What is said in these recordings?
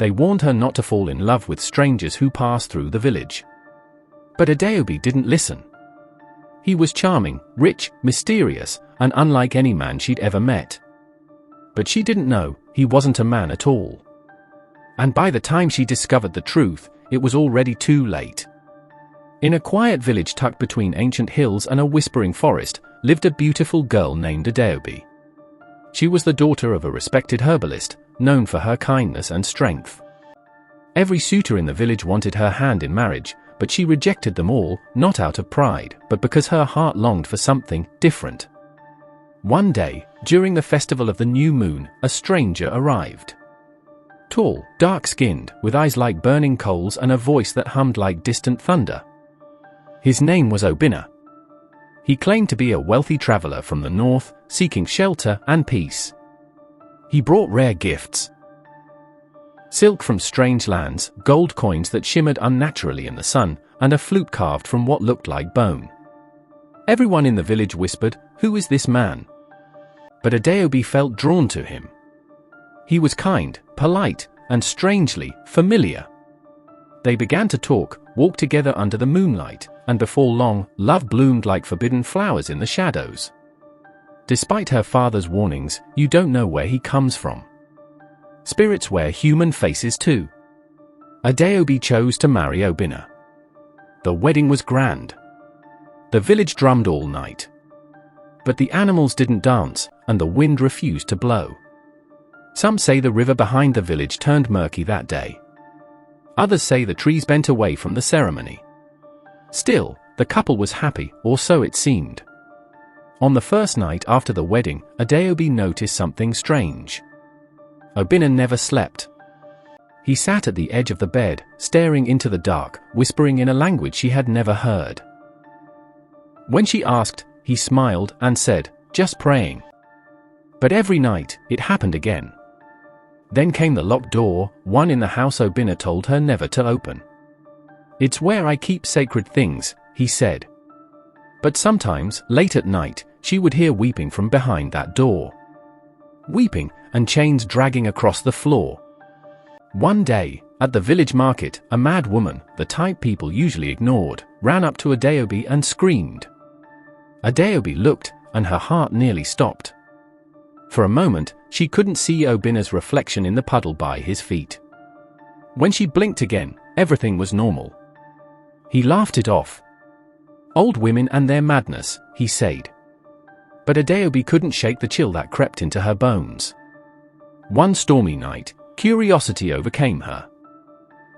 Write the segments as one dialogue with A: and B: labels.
A: They warned her not to fall in love with strangers who passed through the village. But Adeobi didn't listen. He was charming, rich, mysterious, and unlike any man she'd ever met. But she didn't know, he wasn't a man at all. And by the time she discovered the truth, it was already too late. In a quiet village tucked between ancient hills and a whispering forest, lived a beautiful girl named Adeobi. She was the daughter of a respected herbalist, known for her kindness and strength. Every suitor in the village wanted her hand in marriage, but she rejected them all, not out of pride, but because her heart longed for something different. One day, during the festival of the new moon, a stranger arrived. Tall, dark-skinned, with eyes like burning coals and a voice that hummed like distant thunder. His name was Obinna. He claimed to be a wealthy traveler from the north, seeking shelter and peace. He brought rare gifts. Silk from strange lands, gold coins that shimmered unnaturally in the sun, and a flute carved from what looked like bone. Everyone in the village whispered, "Who is this man?" But Adeobi felt drawn to him. He was kind, polite, and strangely familiar. They began to talk, walked together under the moonlight, and before long, love bloomed like forbidden flowers in the shadows. Despite her father's warnings, you don't know where he comes from. Spirits wear human faces too. Adeobi chose to marry Obinna. The wedding was grand. The village drummed all night. But the animals didn't dance, and the wind refused to blow. Some say the river behind the village turned murky that day. Others say the trees bent away from the ceremony. Still, the couple was happy, or so it seemed. On the first night after the wedding, Adeobi noticed something strange. Obinna never slept. He sat at the edge of the bed, staring into the dark, whispering in a language she had never heard. When she asked, he smiled and said, "Just praying." But every night, it happened again. Then came the locked door, one in the house Obinna told her never to open. "It's where I keep sacred things," he said. But sometimes, late at night, she would hear weeping from behind that door. Weeping, and chains dragging across the floor. One day, at the village market, a mad woman, the type people usually ignored, ran up to Adeobi and screamed. Adeobi looked, and her heart nearly stopped. For a moment, she couldn't see Obinna's reflection in the puddle by his feet. When she blinked again, everything was normal. He laughed it off. "Old women and their madness," he said. But Adeobi couldn't shake the chill that crept into her bones. One stormy night, curiosity overcame her.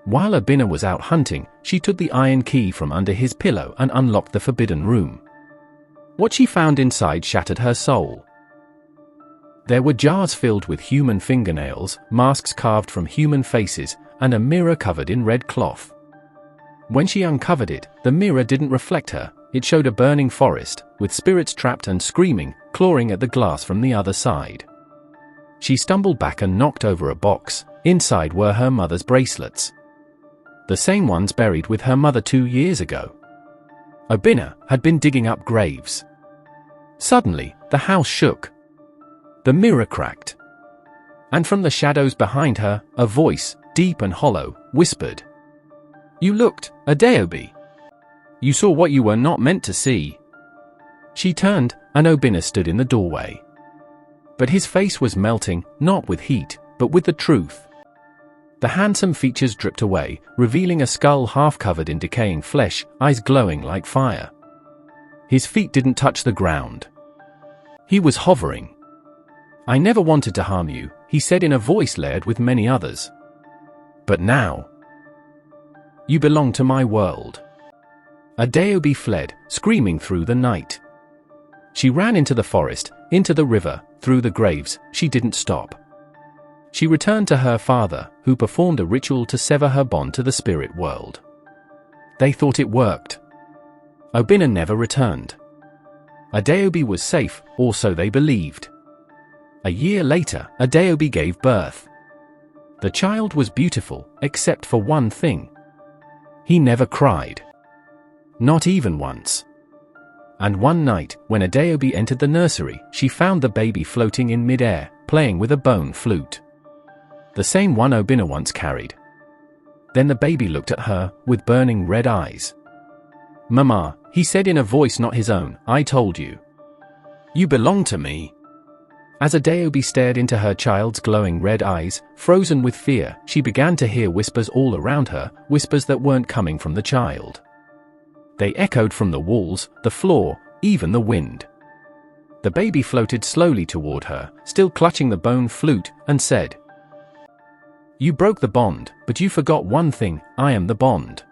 A: While Obinna was out hunting, she took the iron key from under his pillow and unlocked the forbidden room. What she found inside shattered her soul. There were jars filled with human fingernails, masks carved from human faces, and a mirror covered in red cloth. When she uncovered it, the mirror didn't reflect her. It showed a burning forest, with spirits trapped and screaming, clawing at the glass from the other side. She stumbled back and knocked over a box. Inside were her mother's bracelets. The same ones buried with her mother 2 years ago. Obinna had been digging up graves. Suddenly, the house shook. The mirror cracked. And from the shadows behind her, a voice, deep and hollow, whispered, "You looked, Adeobi. You saw what you were not meant to see." She turned, and Obinna stood in the doorway. But his face was melting, not with heat, but with the truth. The handsome features dripped away, revealing a skull half covered in decaying flesh, eyes glowing like fire. His feet didn't touch the ground. He was hovering. "I never wanted to harm you," he said in a voice layered with many others. "But now, you belong to my world." Adeobi fled, screaming through the night. She ran into the forest, into the river, through the graves. She didn't stop. She returned to her father, who performed a ritual to sever her bond to the spirit world. They thought it worked. Obinna never returned. Adeobi was safe, or so they believed. A year later, Adeobi gave birth. The child was beautiful, except for one thing. He never cried. Not even once. And one night, when Adeobi entered the nursery, she found the baby floating in mid-air, playing with a bone flute. the same one Obina once carried. Then the baby looked at her, with burning red eyes. "Mama," he said in a voice not his own, "I told you. You belong to me." As Adaobi stared into her child's glowing red eyes, frozen with fear, she began to hear whispers all around her, whispers that weren't coming from the child. They echoed from the walls, the floor, even the wind. The baby floated slowly toward her, still clutching the bone flute, and said, "You broke the bond, but you forgot one thing, I am the bond."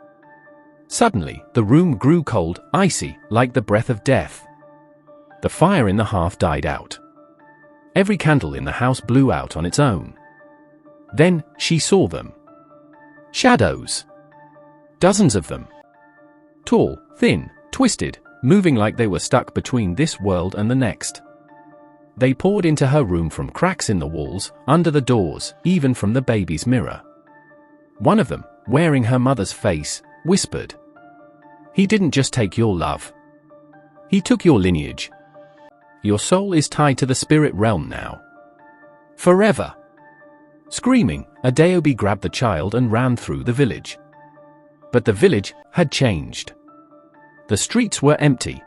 A: Suddenly, the room grew cold, icy, like the breath of death. The fire in the hearth died out. Every candle in the house blew out on its own. Then, she saw them. Shadows. Dozens of them. Tall, thin, twisted, moving like they were stuck between this world and the next. They poured into her room from cracks in the walls, under the doors, even from the baby's mirror. One of them, wearing her mother's face, whispered, "He didn't just take your love. He took your lineage. Your soul is tied to the spirit realm now. Forever." Screaming, Adaobi grabbed the child and ran through the village. But the village had changed. The streets were empty.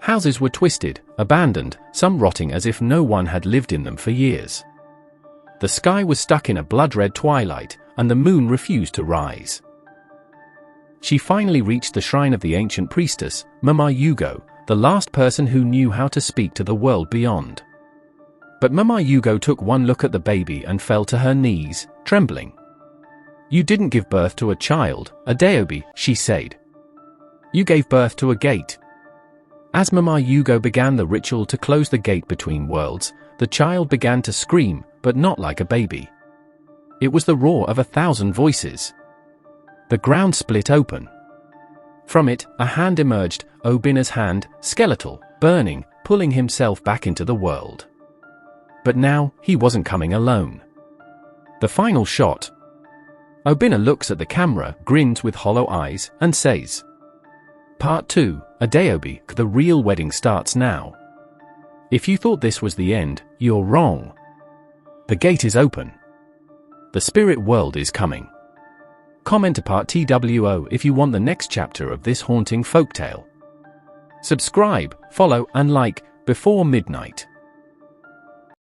A: Houses were twisted, abandoned, some rotting as if no one had lived in them for years. The sky was stuck in a blood-red twilight, and the moon refused to rise. She finally reached the shrine of the ancient priestess, Mama Yugo, the last person who knew how to speak to the world beyond. But Mama Yugo took one look at the baby and fell to her knees, trembling. "You didn't give birth to a child, Adaobi," she said. "You gave birth to a gate." As Mama Yugo began the ritual to close the gate between worlds, the child began to scream, but not like a baby. It was the roar of 1,000 voices. The ground split open. From it, a hand emerged, Obina's hand, skeletal, burning, pulling himself back into the world. But now, he wasn't coming alone. The final shot. Obina looks at the camera, grins with hollow eyes, and says, "Part 2, Adaobi, the real wedding starts now. If you thought this was the end, you're wrong. The gate is open. The spirit world is coming." Comment to part TWO if you want the next chapter of this haunting folktale. Subscribe, follow, and like before midnight.